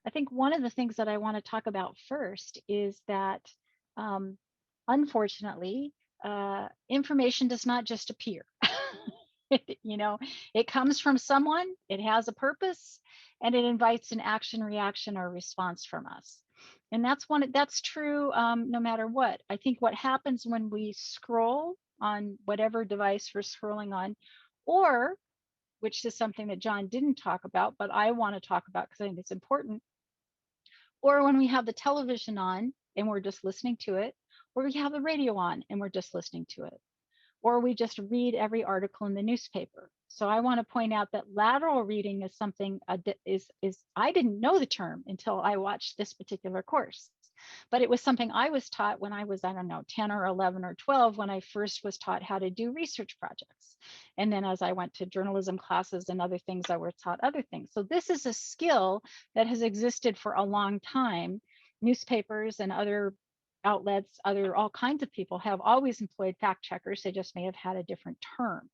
I think one of the things that I want to talk about first is that, um, unfortunately, information does not just appear. You know, it comes from someone, it has a purpose, and it invites an action, reaction, or response from us. And that's true, no matter what. I think what happens when we scroll on whatever device we're scrolling on, or which is something that John didn't talk about, but I want to talk about because I think it's important, or when we have the television on and we're just listening to it, or we have the radio on and we're just listening to it, or we just read every article in the newspaper. So I want to point out that lateral reading is something is I didn't know the term until I watched this particular course, but it was something I was taught when I was, I don't know, 10 or 11 or 12, when I first was taught how to do research projects. And then as I went to journalism classes and other things, I was taught other things. So this is a skill that has existed for a long time. Newspapers and other outlets, all kinds of people have always employed fact checkers. They just may have had a different term.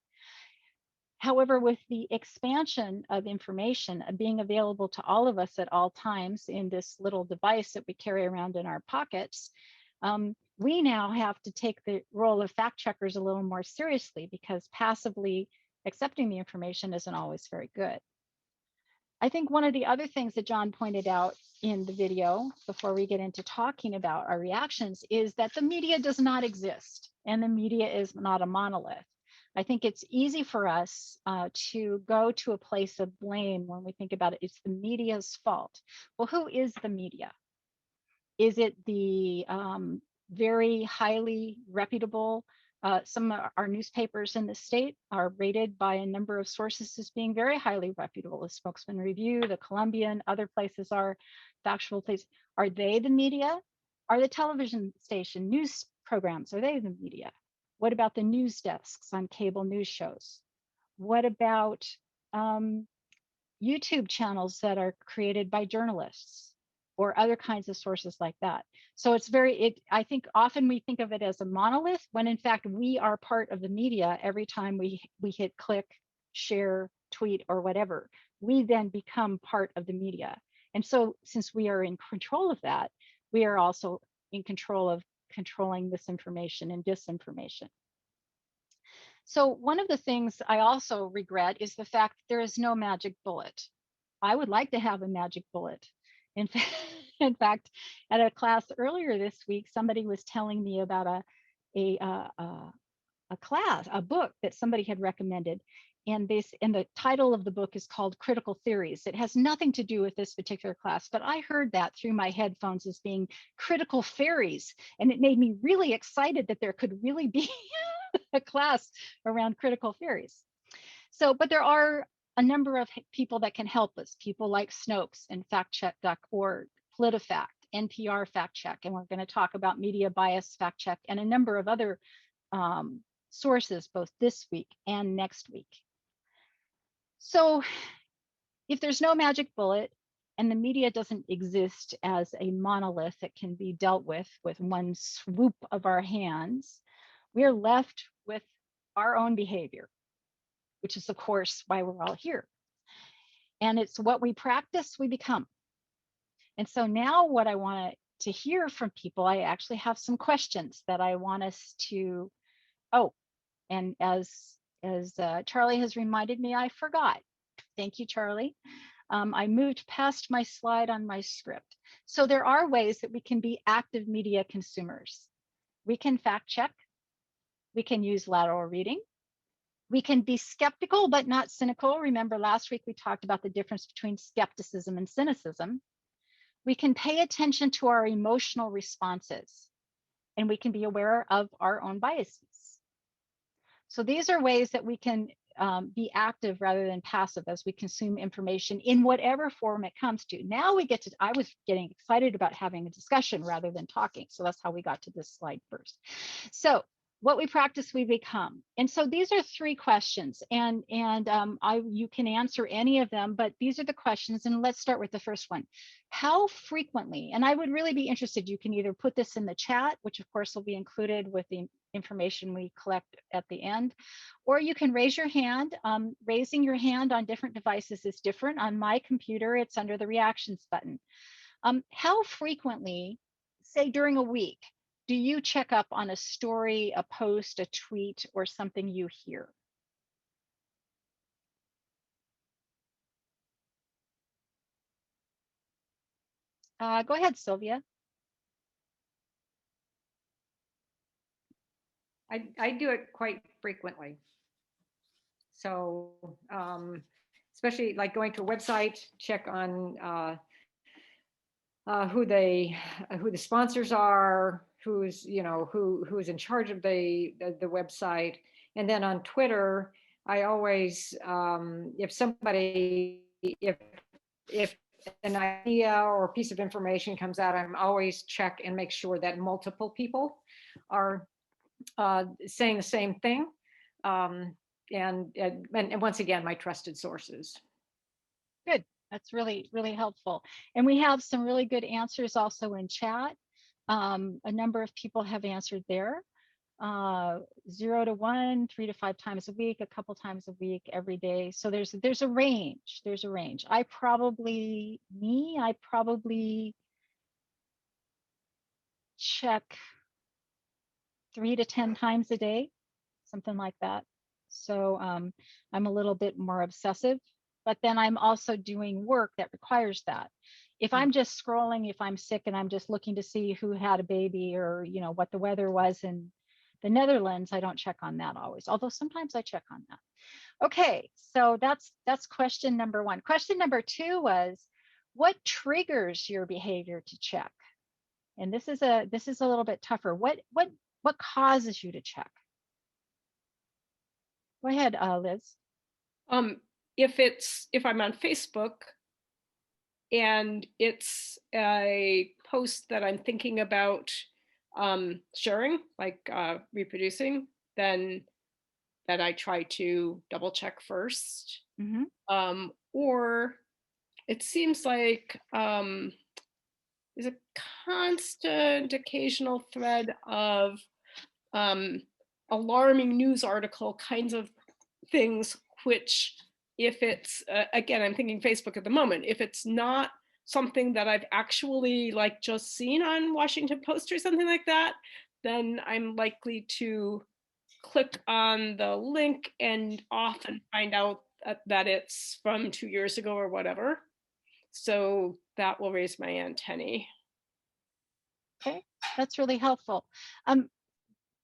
However, with the expansion of information being available to all of us at all times in this little device that we carry around in our pockets, we now have to take the role of fact checkers a little more seriously, because passively accepting the information isn't always very good. I think one of the other things that John pointed out in the video, before we get into talking about our reactions, is that the media does not exist and the media is not a monolith. I think it's easy for us to go to a place of blame when we think about it. It's the media's fault. Well, who is the media? Is it the very highly reputable? Some of our newspapers in the state are rated by a number of sources as being very highly reputable. The Spokesman Review, the Columbian, other places are factual places. Are they the media? Are the television station news programs, are they the media? What about the news desks on cable news shows? What about YouTube channels that are created by journalists or other kinds of sources like that? So I think often we think of it as a monolith, when in fact we are part of the media. Every time we hit click, share, tweet, or whatever, we then become part of the media. And so since we are in control of that, we are also in control of controlling misinformation and disinformation. So one of the things I also regret is the fact that there is no magic bullet. I would like to have a magic bullet. In fact, in fact, at a class earlier this week, somebody was telling me about a book that somebody had recommended, and the title of the book is called Critical Theories. It has nothing to do with this particular class, but I heard that through my headphones as being critical fairies, and it made me really excited that there could really be a class around critical theories. So, but there are a number of people that can help us, people like Snopes and factcheck.org, PolitiFact, NPR Fact Check, and we're going to talk about Media Bias Fact Check and a number of other sources both this week and next week. So if there's no magic bullet and the media doesn't exist as a monolith that can be dealt with one swoop of our hands, we're left with our own behavior, which is of course why we're all here. And it's what we practice, we become. And so now what I want to hear from people, I actually have some questions that I want us to, and as Charlie has reminded me, I forgot. Thank you, Charlie. I moved past my slide on my script. So there are ways that we can be active media consumers. We can fact check. We can use lateral reading. We can be skeptical, but not cynical. Remember last week we talked about the difference between skepticism and cynicism. We can pay attention to our emotional responses, and we can be aware of our own biases. So these are ways that we can be active rather than passive as we consume information in whatever form it comes to. Now we get to, I was getting excited about having a discussion rather than talking. So that's how we got to this slide first. So what we practice, we become. And so these are 3 questions, and you can answer any of them, but these are the questions. And let's start with the first one. How frequently, and I would really be interested, you can either put this in the chat, which of course will be included with the information we collect at the end. Or you can raise your hand. Raising your hand on different devices is different. On my computer, it's under the reactions button. How frequently, say during a week, do you check up on a story, a post, a tweet, or something you hear? Go ahead, Sylvia. I do it quite frequently. So, especially like going to a website, check on who the sponsors are, who's who's in charge of the website, and then on Twitter, I always if an idea or a piece of information comes out, I'm always check and make sure that multiple people are saying the same thing. And once again, my trusted sources. Good. That's really, really helpful. And we have some really good answers also in chat. A number of people have answered there. 0 to 1, 3 to 5 times a week, a couple times a week, every day. So there's a range. There's a range. I probably check 3 to 10 times a day, something like that. So I'm a little bit more obsessive, but then I'm also doing work that requires that. If I'm just scrolling, if I'm sick and I'm just looking to see who had a baby or, you know, what the weather was in the Netherlands, I don't check on that always, although sometimes I check on that. Okay, so that's question number 1. Question number 2 was, what triggers your behavior to check? And this is a little bit tougher. What causes you to check? Go ahead, Liz. If I'm on Facebook and it's a post that I'm thinking about sharing, like reproducing, then that I try to double check first. Mm-hmm. Or it seems like there's a constant occasional thread of alarming news article kinds of things, which if it's, again, I'm thinking Facebook at the moment, if it's not something that I've actually like just seen on Washington Post or something like that, then I'm likely to click on the link and often find out that it's from 2 years ago or whatever. So that will raise my antennae. Okay, that's really helpful.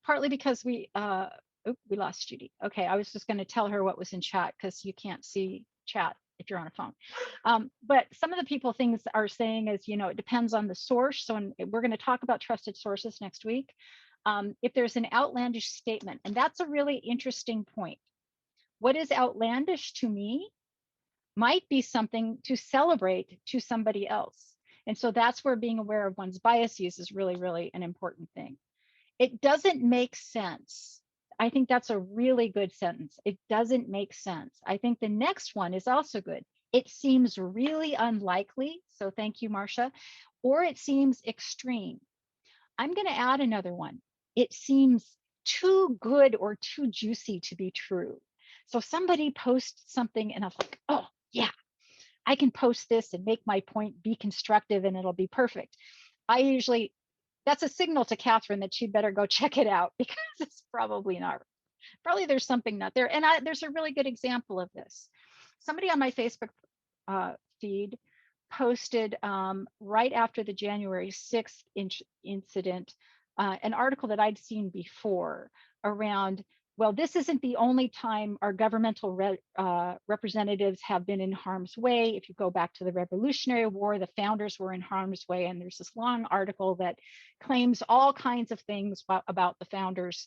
Partly because we lost Judy. Okay, I was just going to tell her what was in chat because you can't see chat if you're on a phone. But some of the things are saying is, you know, it depends on the source. So we're going to talk about trusted sources next week. If there's an outlandish statement, and that's a really interesting point. What is outlandish to me might be something to celebrate to somebody else. And so that's where being aware of one's biases is really, really an important thing. It doesn't make sense. I think that's a really good sentence. It doesn't make sense. I think the next one is also good. It seems really unlikely. So thank you, Marcia. Or it seems extreme. I'm going to add another one. It seems too good or too juicy to be true. So somebody posts something and I'm like, oh, yeah, I can post this and make my point be constructive and it'll be perfect. That's a signal to Catherine that she'd better go check it out because it's probably there's something not there. And there's a really good example of this. Somebody on my Facebook feed posted right after the January 6th incident, an article that I'd seen before around, well, this isn't the only time our governmental representatives have been in harm's way. If you go back to the Revolutionary War, the founders were in harm's way. And there's this long article that claims all kinds of things about the founders.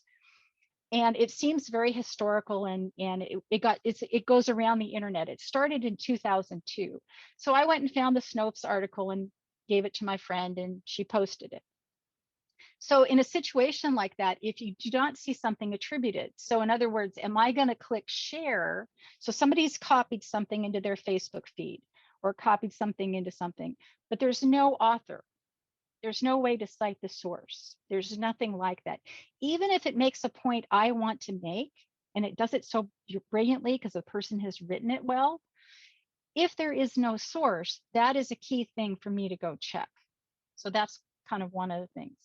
And it seems very historical, and it goes around the internet. It started in 2002. So I went and found the Snopes article and gave it to my friend, and she posted it. So in a situation like that, if you do not see something attributed, so in other words, am I going to click share? So somebody's copied something into their Facebook feed or copied something into something, but there's no author. There's no way to cite the source. There's nothing like that. Even if it makes a point I want to make, and it does it so brilliantly because the person has written it well, if there is no source, that is a key thing for me to go check. So that's kind of one of the things.